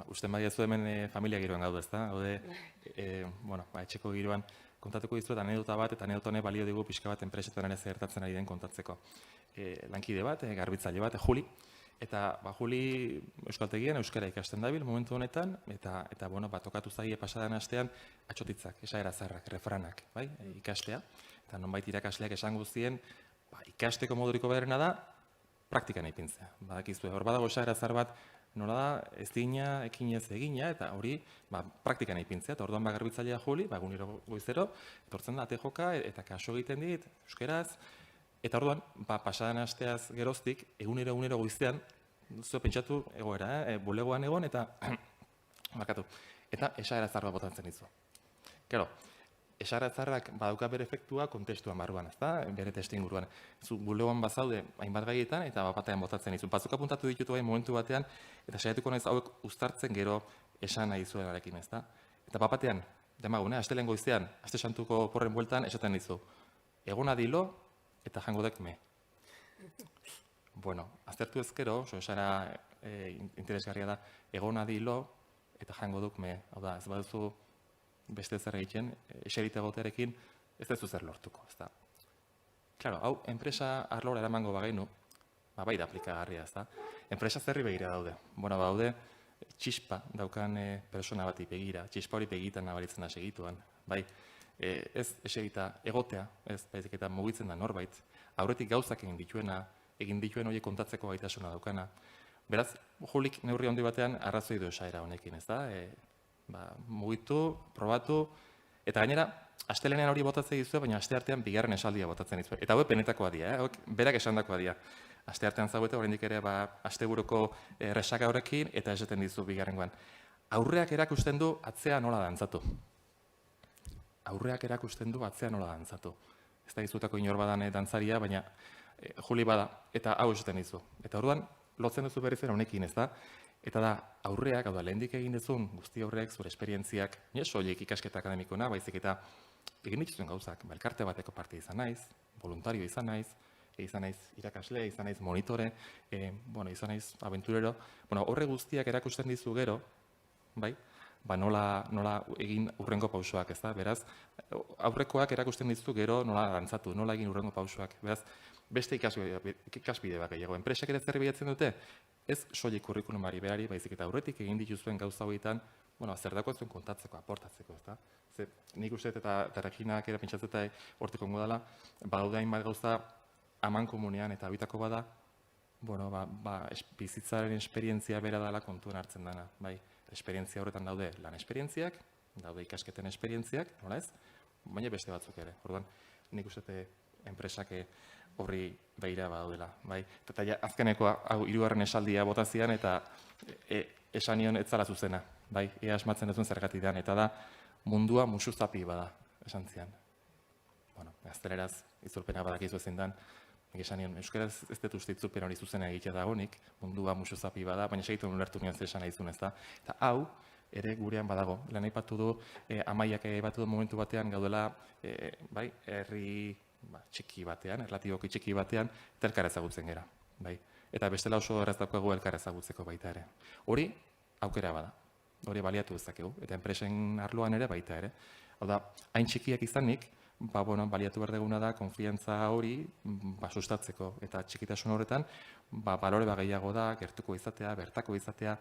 usten badiazu hemen familia giroan gaude, ezta? Gaude, etxeko giroan kontatuko dizuet anedota bat, eta anedota honek balio digu pixka bat enpresetan ere zertatzen ari den kontatzeko. Lankide bat, garbitzaile bat, Juli, eta Juli euskaltegian euskara ikasten dabil momentu honetan, eta tokatu zaie pasadan astean atxotitzak, esaera zaharrak, refranak, bai, ikastea, eta nonbait irakasleak esan guztien, ikasteko moduriko berena da, praktikan ipintzea. Badakizue, hor badago esaera zahar bat, nola da, ez dina, ekinez egina, eta hori praktikan ipintzea. Eta orduan garbitzailea Juli, egunero goizero, etortzen da, ate joka, eta kaso egiten dit, euskeraz. Eta orduan, pasadan asteaz geroztik, egunero goizean, zuen pentsatu egoera, bulegoan egon, eta eta esaera zahar bat botatzen dizu. Claro, esaera zaharrak badauka bere efektua kontestuan barruan, ezta? Bere testu inguruan. Zu bulegoan bazaude hainbat gaietan eta batean botatzen dizu. Batzuk apuntatu ditutu bai momentu batean eta saiatuko naiz hauek uztartzen gero esan nahi zuenarekin, ezta? Eta batean, demagun, astelen goizean, aste santuko oporren bueltan esaten dizu. Egona dilo eta jango dek me. Bueno, aztertu ezkero, esara interesgarria da, egona dilo eta jango duk me. Hau da, ez baduzu beste zer egiten, eserita gotearekin ez duzu zer lortuko, ezta. Claro, hau, enpresa arlora eramango bagainu, bai da aplikagarria, ezta. Enpresa zerri begira daude. Daude, txispa daukan persona bati begira, txispa hori begitan nabaritzen da segituan, bai. Ez eserita egotea, ez baizik eta mugitzen da norbait, aurretik gauzak egin dituen horiek kontatzeko gaitasuna daukana. Beraz, Julik neurri handi batean arrazoi du esaera honekin, ezta. Mugitu, probatu, eta gainera, astelenean hori botatzen dizu, baina aste artean bigarren esaldia botatzen dizu. Eta hauek benetakoa dira, hauek berak esandakoa dira. Aste artean zaudete, oraindik ere asteburuko resaka horrekin, eta esaten dizu bigarrengoan. Aurreak erakusten du atzea nola dantzatu. Aurreak erakusten du atzea nola dantzatu. Ez da dizutako inor badan dantzaria, baina Juli bada, eta hau esaten dizu. Eta orduan, lotzen duzu berriz ere honekin, ez da? Eta da, aurreak, hau da, lehendik egin duzun, guzti aurreak, zure esperientziak, soilik ikasketa akademikona, baizik eta egin dituzuen gauzak, elkarte bateko parte izan naiz, voluntario izan naiz irakasle, izan naiz monitore, izan naiz aventurero, horre guztiak erakusten dizu gero, bai, nola egin urrengo pausoak, ez da, beraz, aurrekoak erakusten dizu gero nola dantzatu, nola egin urrengo pausoak, beraz, beste ikasbide bat gehiago. Enpresak ere zer bilatzen dute, ez soilik kurrikulumari berari, baizik eta aurretik egin dituzuen gauza horietan, zer dagoen zuen kontatzeko, aportatzeko, ez da. Nik uste eta Reginak ere pentsatzeta hortik ongo dela, badaude hainbat gauza aman komunean eta habitako bada, bizitzaren esperientzia bera dela kontuan hartzen dena. Esperientzia horretan daude lan esperientziak, daude ikasketen esperientziak, nola ez? Baina beste batzuk ere. Orduan, nik uste enpresak horri behira badaudela. Eta azkeneko hau 3. esaldia botazian eta esan nion ez zala zuzena. Ea asmatzen duzun zergatik den. Eta da mundua musuzapi bada, esan zian. Gazteleraz itzulpena badakizu ezin dan. Esan nion, euskaraz ez dut uste itzulpen hori zuzena egitea dagonik, mundua musuzapi bada, baina segitu ulertu nion zer esan nahi zuen, ez da. Eta hau, ere gurean badago. Lehen aipatu du, Amaiak aipatu du momentu batean gaudela, herri txiki batean, erlatiboki txiki batean, eta elkar ezagutzen gera. Eta bestela oso erraz daukagu elkar ezagutzeko baita ere. Hori, aukera bada. Hori baliatu dezakegu. Eta enpresen arloan ere baita ere. Hau da, hain txikiak izanik, baliatu behar deguna da, konfiantza hori sustatzeko. Eta txikitasun horretan, balore gehiago da, gertuko izatea, bertako izatea,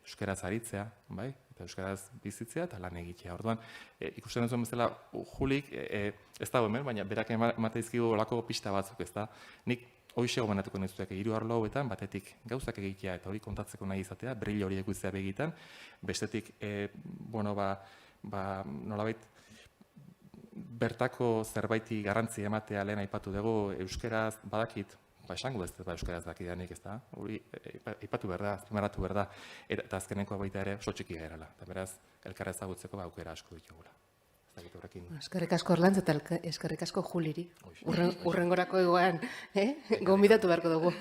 euskaraz aritzea, eta euskaraz bizitzea eta lan egitea. Orduan, ikusten duzuen bezala, Julik, ez dago hemen, baina berak emateizkigu olako pista batzuk, ez da. Nik hoxe gomenatuko nizuek 3 arlo hauetan, batetik gauzak egitea eta hori kontatzeko nahi izatea, bril hori ikutzea begitan, bestetik, nolabait, bertako zerbaiti garrantzi ematea lehen aipatu dugu, euskaraz badakit, esango ez da euskaraz dakidanik, ez da, hori aipatu behar da, azpimarratu behar da, eta azkeneko baita ere oso txiki gerala, eta beraz, elkarra ezagutzeko aukera asko ditugula. Eskerrik asko Orlantz eta eskerrik asko Juliri. Urrengorako egoan, gonbidatu beharko dugu.